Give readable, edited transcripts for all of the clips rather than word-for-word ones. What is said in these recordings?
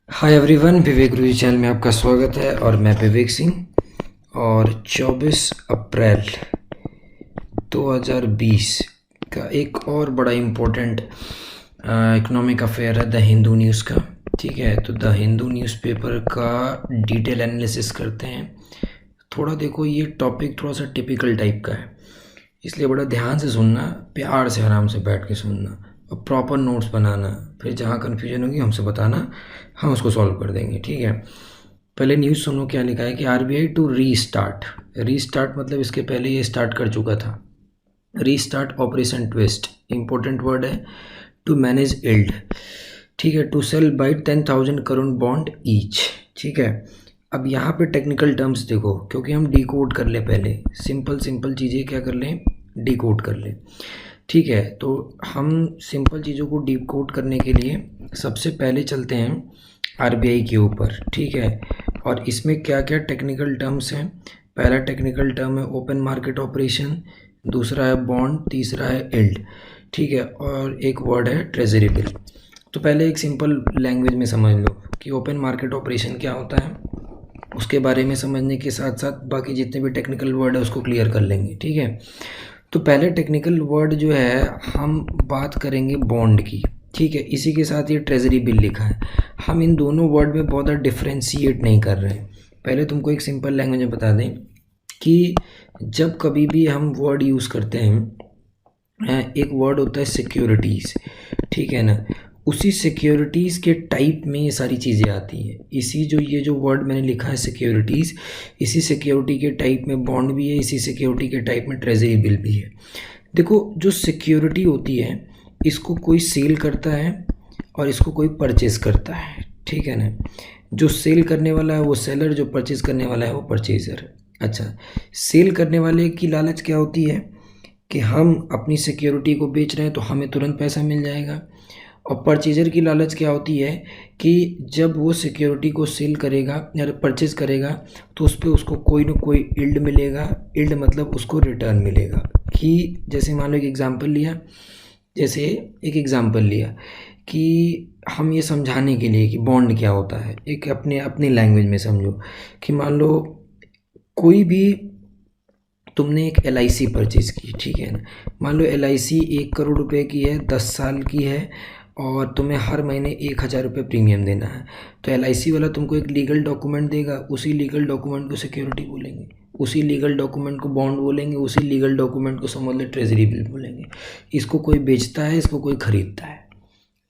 Hi everyone, विवेक Guruji channel में आपका स्वागत है और मैं विवेक सिंह। और 24 अप्रैल 2020 का एक और बड़ा इम्पोर्टेंट इकोनॉमिक अफेयर है द हिंदू न्यूज़ का। ठीक है, तो द हिंदू न्यूज़पेपर का डिटेल एनालिसिस करते हैं। थोड़ा देखो, ये टॉपिक थोड़ा सा टिपिकल टाइप का है, इसलिए बड़ा ध्यान से सुनना, प्यार से आराम से बैठ के सुनना और प्रॉपर नोट्स बनाना। फिर जहाँ कन्फ्यूजन होगी हमसे बताना, हम उसको सॉल्व कर देंगे। ठीक है, पहले न्यूज़ सुनो क्या लिखा है कि आरबीआई टू रीस्टार्ट। रीस्टार्ट मतलब इसके पहले ये स्टार्ट कर चुका था। Restart operation twist, important word है, टू मैनेज इल्ड। ठीक है, to sell by 10,000 crore bond each. ठीक है, अब यहाँ पे टेक्निकल टर्म्स देखो, क्योंकि हम डिकोड कर ले, पहले सिंपल सिंपल चीज़ें क्या कर लें, डिकोड कर लें। ठीक है, तो हम सिंपल चीज़ों को डिकोड करने के लिए सबसे पहले चलते हैं आरबीआई के ऊपर। ठीक है, और इसमें क्या क्या टेक्निकल टर्म्स हैं। पहला टेक्निकल टर्म है ओपन मार्केट ऑपरेशन, दूसरा है बॉन्ड, तीसरा है इल्ड। ठीक है, और एक वर्ड है ट्रेजरी बिल। तो पहले एक सिंपल लैंग्वेज में समझ लो कि ओपन मार्केट ऑपरेशन क्या होता है, उसके बारे में समझने के साथ साथ बाकी जितने भी टेक्निकल वर्ड है उसको क्लियर कर लेंगे। ठीक है, तो पहले टेक्निकल वर्ड जो है हम बात करेंगे बॉन्ड की। ठीक है, इसी के साथ ये ट्रेजरी बिल लिखा है। हम इन दोनों वर्ड में बहुत ज़्यादा डिफ्रेंशिएट नहीं कर रहे हैं। पहले तुमको एक सिंपल लैंग्वेज में बता दें कि जब कभी भी हम वर्ड यूज़ करते हैं, एक वर्ड होता है सिक्योरिटीज़। ठीक है ना, उसी सिक्योरिटीज़ के टाइप में ये सारी चीज़ें आती हैं। इसी जो ये जो वर्ड मैंने लिखा है सिक्योरिटीज़, इसी सिक्योरिटी के टाइप में बॉन्ड भी है, इसी सिक्योरिटी के टाइप में ट्रेजरी बिल भी है। देखो, जो सिक्योरिटी होती है इसको कोई सेल करता है और इसको कोई परचेज़ करता है। ठीक है ना, जो सेल करने वाला है वो सेलर, जो परचेज़ करने वाला है वो परचेज़र। अच्छा, सेल करने वाले की लालच क्या होती है कि हम अपनी सिक्योरिटी को बेच रहे हैं तो हमें तुरंत पैसा मिल जाएगा। और परचेजर की लालच क्या होती है कि जब वो सिक्योरिटी को सेल करेगा या परचेज करेगा तो उस पर उसको कोई ना कोई इल्ड मिलेगा। इल्ड मतलब उसको रिटर्न मिलेगा। कि जैसे मान लो एक एग्ज़ाम्पल लिया, जैसे एक एग्ज़ाम्पल लिया कि हम ये समझाने के लिए कि बॉन्ड क्या होता है, एक अपने अपनी लैंग्वेज में समझो कि मान लो कोई भी तुमने एक LIC परचेज़ की। ठीक है ना, मान लो LIC 1 करोड़ रुपए की है, 10 साल की है और तुम्हें हर महीने 1,000 रुपये प्रीमियम देना है। तो LIC वाला तुमको एक लीगल डॉक्यूमेंट देगा, उसी लीगल डॉक्यूमेंट को सिक्योरिटी बोलेंगे, उसी लीगल डॉक्यूमेंट को बॉन्ड बोलेंगे, उसी लीगल डॉक्यूमेंट को समझ लो ट्रेजरी बिल बोलेंगे। इसको कोई बेचता है, इसको कोई ख़रीदता है।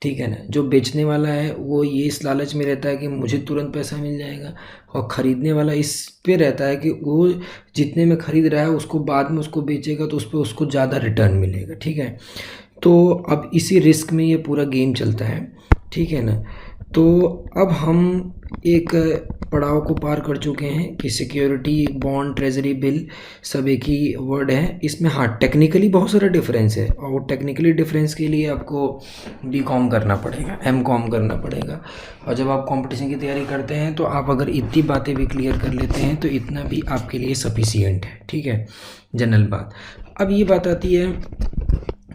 ठीक है ना, जो बेचने वाला है वो ये इस लालच में रहता है कि मुझे तुरंत पैसा मिल जाएगा, और ख़रीदने वाला इस पे रहता है कि वो जितने में ख़रीद रहा है उसको बाद में उसको बेचेगा तो उस पर उसको ज़्यादा रिटर्न मिलेगा। ठीक है, तो अब इसी रिस्क में ये पूरा गेम चलता है। ठीक है ना, तो अब हम एक पड़ाव को पार कर चुके हैं कि सिक्योरिटी, बॉन्ड, ट्रेजरी बिल सब एक ही वर्ड है। इसमें हाँ टेक्निकली बहुत सारा डिफरेंस है, और वो टेक्निकली डिफरेंस के लिए आपको BCom करना पड़ेगा, MCom करना पड़ेगा। और जब आप कंपटीशन की तैयारी करते हैं तो आप अगर इतनी बातें भी क्लियर कर लेते हैं तो इतना भी आपके लिए सफिशियंट है। ठीक है, जनरल बात। अब ये बात आती है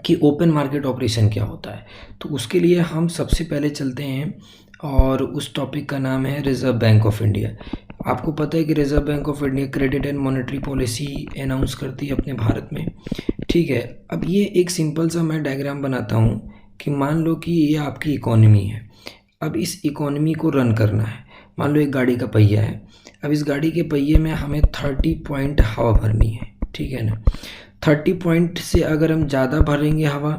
कि ओपन मार्केट ऑपरेशन क्या होता है, तो उसके लिए हम सबसे पहले चलते हैं और उस टॉपिक का नाम है रिज़र्व बैंक ऑफ इंडिया। आपको पता है कि reserve bank of India credit and monetary policy announce करती है अपने भारत में। ठीक है, अब ये एक सिंपल सा मैं डायग्राम बनाता हूँ कि मान लो कि ये आपकी इकोनॉमी है। अब इस इकोनॉमी को रन करना है। मान लो एक गाड़ी का पहिया है, अब इस गाड़ी के पहिए में हमें 30 पॉइंट हवा भरनी है। ठीक है ना, 30 पॉइंट से अगर हम ज़्यादा भरेंगे हवा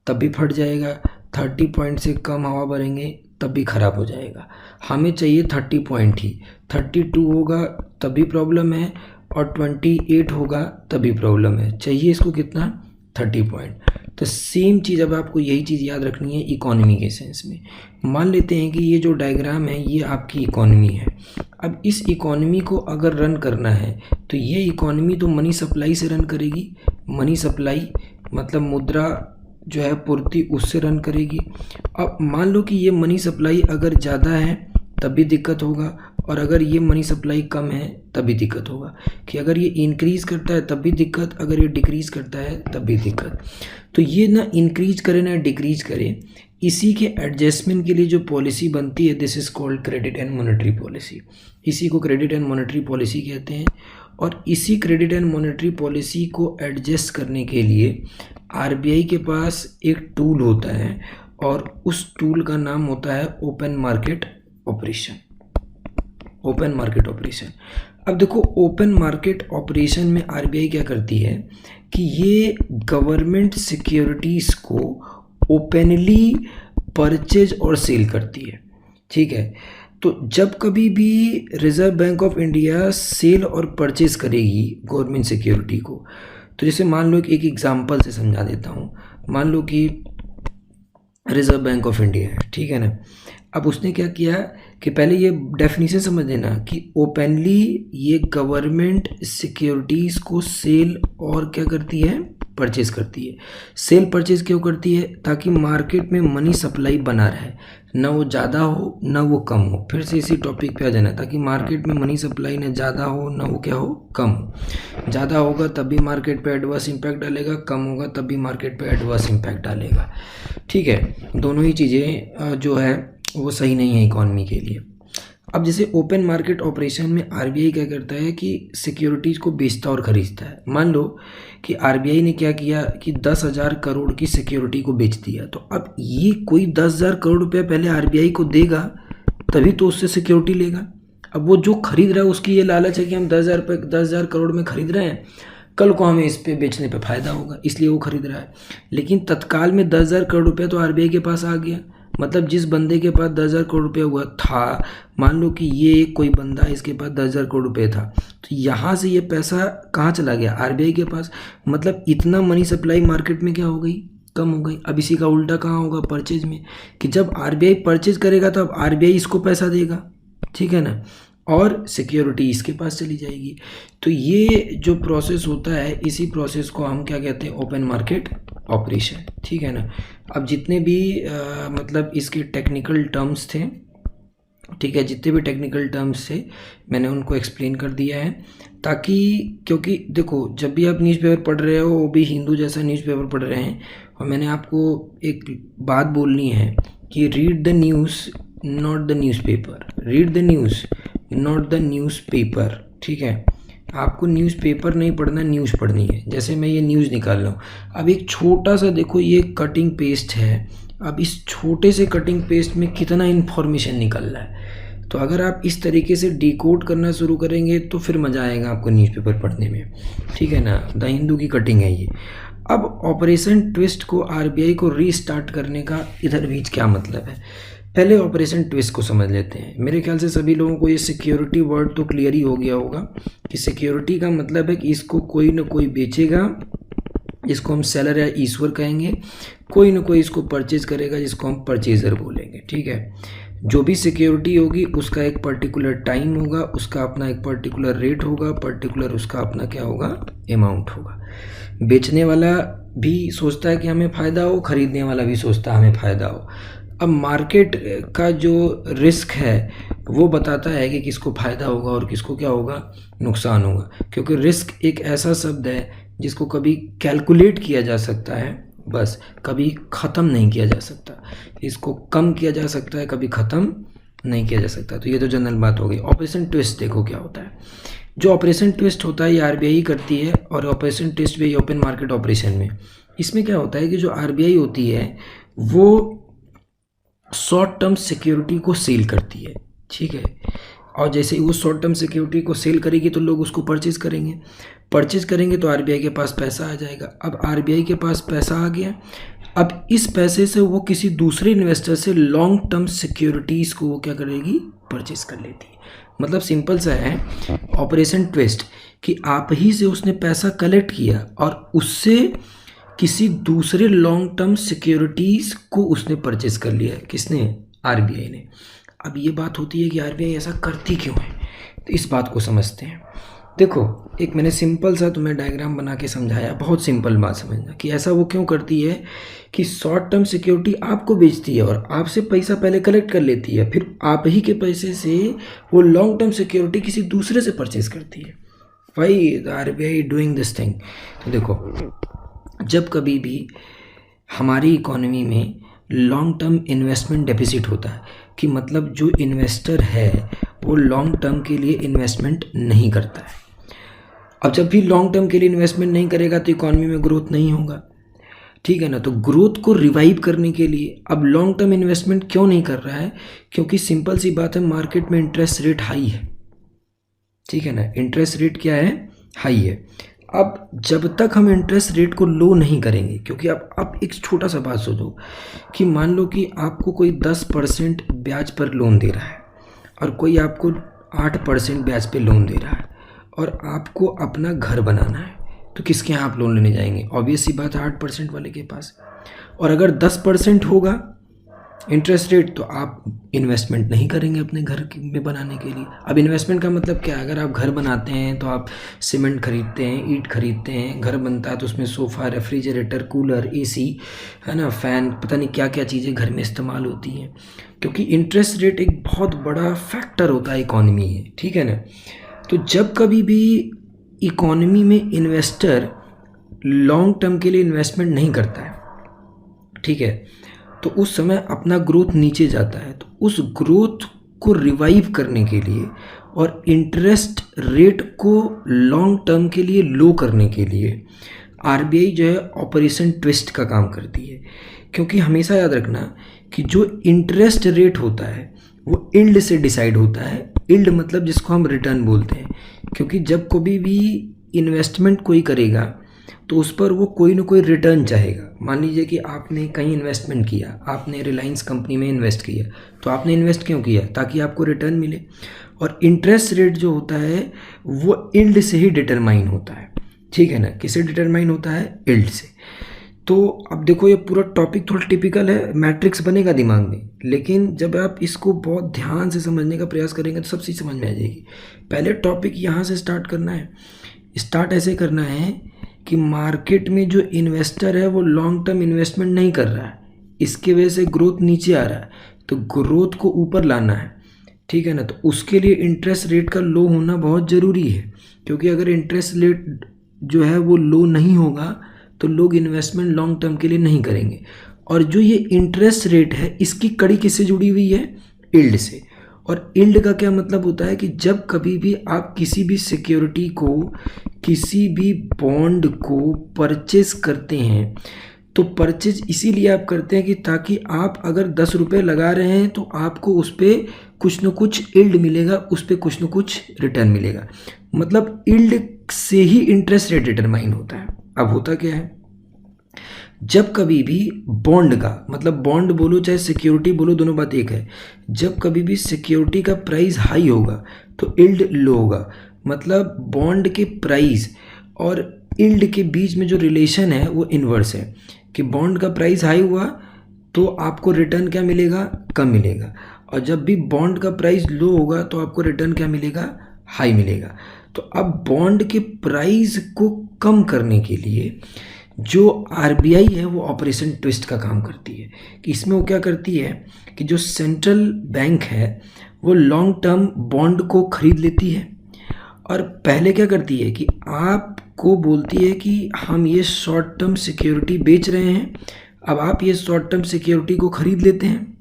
तब भी फट जाएगा, 30 पॉइंट से कम हवा भरेंगे तब भी ख़राब हो जाएगा। हमें चाहिए 30 पॉइंट ही, 32 होगा तब भी प्रॉब्लम है, और 28 होगा तब भी प्रॉब्लम है। चाहिए इसको कितना, 30 पॉइंट। तो सेम चीज़, अब आपको यही चीज़ याद रखनी है इकोनॉमी के सेंस में। मान लेते हैं कि ये जो डायग्राम है ये आपकी इकोनॉमी है। अब इस इकोनॉमी को अगर रन करना है तो ये इकोनॉमी तो मनी सप्लाई से रन करेगी। मनी सप्लाई मतलब मुद्रा जो है पूर्ति, उससे रन करेगी। अब मान लो कि ये मनी सप्लाई अगर ज़्यादा है तब भी दिक्कत होगा, और अगर ये मनी सप्लाई कम है तब भी दिक्कत होगा। कि अगर ये इंक्रीज़ करता है तब भी दिक्कत, अगर ये डिक्रीज़ करता है तब भी दिक्कत। तो ये ना इंक्रीज करे ना डिक्रीज करे, इसी के एडजस्टमेंट के लिए जो पॉलिसी बनती है, this is called credit and monetary policy. इसी को क्रेडिट एंड मॉनेटरी पॉलिसी कहते हैं। और इसी क्रेडिट एंड मॉनेटरी पॉलिसी को एडजस्ट करने के लिए आरबीआई के पास एक टूल होता है, और उस टूल का नाम होता है open market operation. Open market operation. अब देखो, ओपन मार्केट ऑपरेशन में आरबीआई क्या करती है कि ये गवर्नमेंट सिक्योरिटीज़ को ओपनली परचेज और सेल करती है। ठीक है, तो जब कभी भी reserve bank of India sell और परचेज करेगी गवर्नमेंट सिक्योरिटी को, तो जैसे मान लो एक एग्जांपल से समझा देता हूँ। मान लो कि रिजर्व बैंक ऑफ इंडिया है, ठीक है ना। अब उसने क्या किया कि पहले ये डेफिनेशन समझ लेना कि ओपनली ये गवर्नमेंट सिक्योरिटीज़ को सेल और क्या करती है, परचेज करती है। सेल परचेज क्यों करती है? ताकि मार्केट में मनी सप्लाई बना रहे, ना वो ज़्यादा हो ना वो कम हो। फिर से इसी टॉपिक पे आ जाना, ताकि मार्केट में मनी सप्लाई ना ज़्यादा हो ना वो क्या हो, कम हो। ज़्यादा होगा तब भी मार्केट पे एडवर्स इम्पैक्ट डालेगा, कम होगा तब भी मार्केट पे एडवर्स इम्पैक्ट डालेगा। ठीक है, दोनों ही चीज़ें जो है वो सही नहीं है इकॉनमी के लिए। अब जैसे ओपन मार्केट ऑपरेशन में आरबीआई क्या करता है कि सिक्योरिटीज़ को बेचता और ख़रीदता है। मान लो कि आरबीआई ने क्या किया कि 10,000 करोड़ की सिक्योरिटी को बेच दिया, तो अब ये कोई 10,000 करोड़ रुपया पहले आरबीआई को देगा, तभी तो उससे सिक्योरिटी लेगा। अब वो जो खरीद रहा है उसकी ये लालच है कि हम 10,000 करोड़ में खरीद रहे हैं, कल को हमें इस पे बेचने पे फ़ायदा होगा, इसलिए वो खरीद रहा है। लेकिन तत्काल में 10,000 करोड़ रुपया तो आरबीआई के पास आ गया। मतलब जिस बंदे के पास 10,000 करोड़ रुपया हुआ था, मान लो कि ये कोई बंदा इसके पास 10,000 करोड़ रुपये था, तो यहाँ से ये पैसा कहाँ चला गया, आरबीआई के पास। मतलब इतना मनी सप्लाई मार्केट में क्या हो गई, कम हो गई। अब इसी का उल्टा कहाँ होगा, परचेज में, कि जब आरबीआई परचेज करेगा तो अब आरबीआई इसको पैसा देगा, ठीक है ना, और सिक्योरिटी इसके पास चली जाएगी। तो ये जो प्रोसेस होता है, इसी प्रोसेस को हम क्या कहते हैं, ओपन मार्केट ऑपरेशन। ठीक है ना। अब जितने भी मतलब इसके टेक्निकल टर्म्स थे, ठीक है, जितने भी टेक्निकल टर्म्स थे मैंने उनको एक्सप्लेन कर दिया है, ताकि क्योंकि देखो जब भी आप न्यूज़पेपर पढ़ रहे हो, वो भी हिंदू जैसा न्यूज़पेपर पढ़ रहे हैं, और मैंने आपको एक बात बोलनी है कि read the news not the newspaper, read the news not the newspaper. ठीक है, आपको न्यूज़पेपर नहीं पढ़ना, न्यूज़ पढ़नी है। जैसे मैं ये न्यूज़ निकाल रहा हूँ, अब एक छोटा सा देखो ये कटिंग पेस्ट है, अब इस छोटे से कटिंग पेस्ट में कितना इन्फॉर्मेशन निकल रहा है। तो अगर आप इस तरीके से डिकोड करना शुरू करेंगे तो फिर मज़ा आएगा आपको न्यूज़पेपर पढ़ने में। ठीक है ना, द हिंदू की कटिंग है ये। अब ऑपरेशन ट्विस्ट को, आरबीआई को रीस्टार्ट करने का इधर बीच क्या मतलब है, पहले ऑपरेशन ट्विस्ट को समझ लेते हैं। मेरे ख्याल से सभी लोगों को ये सिक्योरिटी वर्ड तो क्लियर ही हो गया होगा कि सिक्योरिटी का मतलब है कि इसको कोई ना कोई बेचेगा, जिसको हम सेलर या ईश्वर कहेंगे, कोई ना कोई इसको परचेज करेगा, जिसको हम परचेजर बोलेंगे। ठीक है, जो भी सिक्योरिटी होगी उसका एक पर्टिकुलर टाइम होगा, उसका अपना एक पर्टिकुलर रेट होगा, पर्टिकुलर उसका अपना क्या होगा, अमाउंट होगा। बेचने वाला भी सोचता है कि हमें फ़ायदा हो, ख़रीदने वाला भी सोचता है हमें फ़ायदा हो। अब मार्केट का जो रिस्क है वो बताता है कि किसको फ़ायदा होगा और किसको क्या होगा, नुकसान होगा। क्योंकि रिस्क एक ऐसा शब्द है जिसको कभी कैलकुलेट किया जा सकता है, बस कभी ख़त्म नहीं किया जा सकता। इसको कम किया जा सकता है, कभी ख़त्म नहीं किया जा सकता। तो ये तो जनरल बात हो गई। ऑपरेशन ट्विस्ट देखो क्या होता है। जो ऑपरेशन ट्विस्ट होता है ये आरबीआई करती है, और ऑपरेशन ट्विस्ट भी ओपन मार्केट ऑपरेशन में, इसमें क्या होता है कि जो आरबीआई होती है वो शॉर्ट टर्म सिक्योरिटी को सेल करती है। ठीक है, और जैसे ही वो शॉर्ट टर्म सिक्योरिटी को सेल करेगी तो लोग उसको परचेज करेंगे, परचेज करेंगे तो आरबीआई के पास पैसा आ जाएगा। अब आरबीआई के पास पैसा आ गया, अब इस पैसे से वो किसी दूसरे इन्वेस्टर से लॉन्ग टर्म सिक्योरिटीज़ को वो क्या करेगी, परचेज कर लेती है। मतलब सिंपल सा है ऑपरेशन ट्विस्ट, कि आप ही से उसने पैसा कलेक्ट किया और उससे किसी दूसरे लॉन्ग टर्म सिक्योरिटीज़ को उसने परचेज कर लिया। किसने, आरबीआई ने। अब ये बात होती है कि आरबीआई ऐसा करती क्यों है, तो इस बात को समझते हैं। देखो एक मैंने सिंपल सा तुम्हें डायग्राम बना के समझाया, बहुत सिंपल बात समझना कि ऐसा वो क्यों करती है कि शॉर्ट टर्म सिक्योरिटी आपको बेचती है और आपसे पैसा पहले कलेक्ट कर लेती है, फिर आप ही के पैसे से वो लॉन्ग टर्म सिक्योरिटी किसी दूसरे से परचेज करती है। Why the RBI doing this thing. तो देखो जब कभी भी हमारी इकोनॉमी में लॉन्ग टर्म इन्वेस्टमेंट डेफिसिट होता है, कि मतलब जो इन्वेस्टर है वो लॉन्ग टर्म के लिए इन्वेस्टमेंट नहीं करता है। अब जब भी लॉन्ग टर्म के लिए इन्वेस्टमेंट नहीं करेगा तो इकॉनमी में ग्रोथ नहीं होगा, ठीक है ना। तो ग्रोथ को रिवाइव करने के लिए अब लॉन्ग टर्म इन्वेस्टमेंट क्यों नहीं कर रहा है, क्योंकि सिंपल सी बात है, मार्केट में इंटरेस्ट रेट हाई है, ठीक है ना। इंटरेस्ट रेट क्या है, हाई है। अब जब तक हम इंटरेस्ट रेट को लो नहीं करेंगे, क्योंकि अब एक छोटा सा बात सोचो कि मान लो कि आपको कोई 10% ब्याज पर लोन दे रहा है और कोई आपको 8% ब्याज पे लोन दे रहा है और आपको अपना घर बनाना है, तो किसके यहाँ आप लोन लेने जाएंगे? ऑब्वियस सी बात है 8% वाले के पास। और अगर 10% होगा इंटरेस्ट रेट तो आप इन्वेस्टमेंट नहीं करेंगे अपने घर में बनाने के लिए। अब इन्वेस्टमेंट का मतलब क्या है, अगर आप घर बनाते हैं तो आप सीमेंट खरीदते हैं, ईंट खरीदते हैं, घर बनता है तो उसमें सोफ़ा, रेफ्रिजरेटर, कूलर, एसी, है ना, फ़ैन, पता नहीं क्या क्या चीज़ें घर में इस्तेमाल होती हैं, क्योंकि इंटरेस्ट रेट एक बहुत बड़ा फैक्टर होता है इकॉनमी में, ठीक है ना। तो जब कभी भी इकॉनमी में इन्वेस्टर लॉन्ग टर्म के लिए इन्वेस्टमेंट नहीं करता है, ठीक है, तो उस समय अपना ग्रोथ नीचे जाता है। तो उस ग्रोथ को रिवाइव करने के लिए और इंटरेस्ट रेट को लॉन्ग टर्म के लिए लो करने के लिए आरबीआई जो है ऑपरेशन ट्विस्ट का काम करती है। क्योंकि हमेशा याद रखना कि जो इंटरेस्ट रेट होता है वो यील्ड से डिसाइड होता है। यील्ड मतलब जिसको हम रिटर्न बोलते हैं, क्योंकि जब कभी भी इन्वेस्टमेंट कोई करेगा तो उस पर वो कोई ना कोई रिटर्न चाहेगा। मान लीजिए कि आपने कहीं इन्वेस्टमेंट किया, आपने रिलायंस कंपनी में इन्वेस्ट किया, तो आपने इन्वेस्ट क्यों किया? ताकि आपको रिटर्न मिले। और इंटरेस्ट रेट जो होता है वो यील्ड से ही डिटरमाइन होता है, ठीक है ना। किससे डिटरमाइन होता है? यील्ड से। तो अब देखो ये पूरा टॉपिक थोड़ा टिपिकल है, मैट्रिक्स बनेगा दिमाग में, लेकिन जब आप इसको बहुत ध्यान से समझने का प्रयास करेंगे तो सब चीज़ समझ में आ जाएगी। पहले टॉपिक यहाँ से स्टार्ट करना है। स्टार्ट ऐसे करना है कि मार्केट में जो इन्वेस्टर है वो लॉन्ग टर्म इन्वेस्टमेंट नहीं कर रहा है, इसके वजह से ग्रोथ नीचे आ रहा है, तो ग्रोथ को ऊपर लाना है, ठीक है ना। तो उसके लिए इंटरेस्ट रेट का लो होना बहुत ज़रूरी है, क्योंकि अगर इंटरेस्ट रेट जो है वो लो नहीं होगा तो लोग इन्वेस्टमेंट लॉन्ग टर्म के लिए नहीं करेंगे। और जो ये इंटरेस्ट रेट है इसकी कड़ी किससे जुड़ी हुई है? यील्ड से। और यील्ड का क्या मतलब होता है कि जब कभी भी आप किसी भी सिक्योरिटी को, किसी भी बॉन्ड को परचेज करते हैं, तो परचेज इसीलिए आप करते हैं कि ताकि आप अगर 10 रुपये लगा रहे हैं तो आपको उस पर कुछ न कुछ यील्ड मिलेगा, उस पर कुछ न कुछ रिटर्न मिलेगा। मतलब यील्ड से ही इंटरेस्ट रेट डिटरमाइन होता है। अब होता क्या है, जब कभी भी बॉन्ड का, मतलब बॉन्ड बोलो चाहे सिक्योरिटी बोलो, दोनों बात एक है। जब कभी भी सिक्योरिटी का प्राइस हाई होगा तो यील्ड लो होगा। मतलब बॉन्ड के प्राइस और यील्ड के बीच में जो रिलेशन है वो इन्वर्स है, कि बॉन्ड का प्राइस हाई हुआ तो आपको रिटर्न क्या मिलेगा? कम मिलेगा। और जब भी बॉन्ड का प्राइस लो होगा तो आपको रिटर्न क्या मिलेगा? हाई मिलेगा। तो अब बॉन्ड के प्राइस को कम करने के लिए जो आरबीआई है वो ऑपरेशन ट्विस्ट का काम करती है। कि इसमें वो क्या करती है कि जो सेंट्रल बैंक है वो लॉन्ग टर्म बॉन्ड को खरीद लेती है, और पहले क्या करती है कि आपको बोलती है कि हम ये शॉर्ट टर्म सिक्योरिटी बेच रहे हैं, अब आप ये शॉर्ट टर्म सिक्योरिटी को खरीद लेते हैं,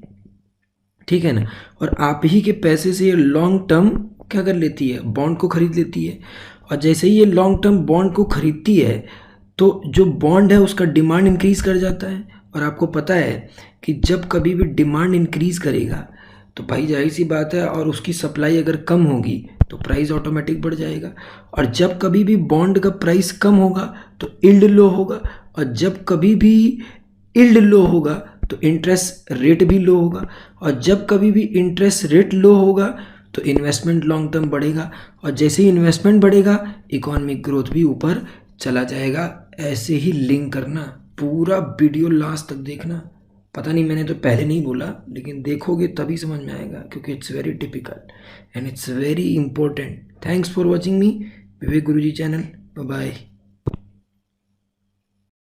ठीक है ना। और आप ही के पैसे से ये लॉन्ग टर्म क्या कर लेती है? बॉन्ड को खरीद लेती है। और जैसे ही ये लॉन्ग टर्म बॉन्ड को खरीदती है तो जो बॉन्ड है उसका डिमांड इंक्रीज़ कर जाता है। और आपको पता है कि जब कभी भी डिमांड इंक्रीज़ करेगा तो भाई जाहिर सी बात है, और उसकी सप्लाई अगर कम होगी तो प्राइस ऑटोमेटिक बढ़ जाएगा। और जब कभी भी बॉन्ड का प्राइस कम होगा तो यील्ड लो होगा, और जब कभी भी यील्ड लो होगा तो इंटरेस्ट रेट भी लो होगा, और जब कभी भी इंटरेस्ट रेट लो होगा तो इन्वेस्टमेंट लॉन्ग टर्म बढ़ेगा, और जैसे ही इन्वेस्टमेंट बढ़ेगा इकोनॉमिक ग्रोथ भी ऊपर चला जाएगा। ऐसे ही लिंक करना, पूरा वीडियो लास्ट तक देखना। पता नहीं मैंने तो पहले नहीं बोला, लेकिन देखोगे तभी समझ में आएगा, क्योंकि it's very typical and it's very important. Thanks for watching me, Vivek Guruji channel. Bye bye.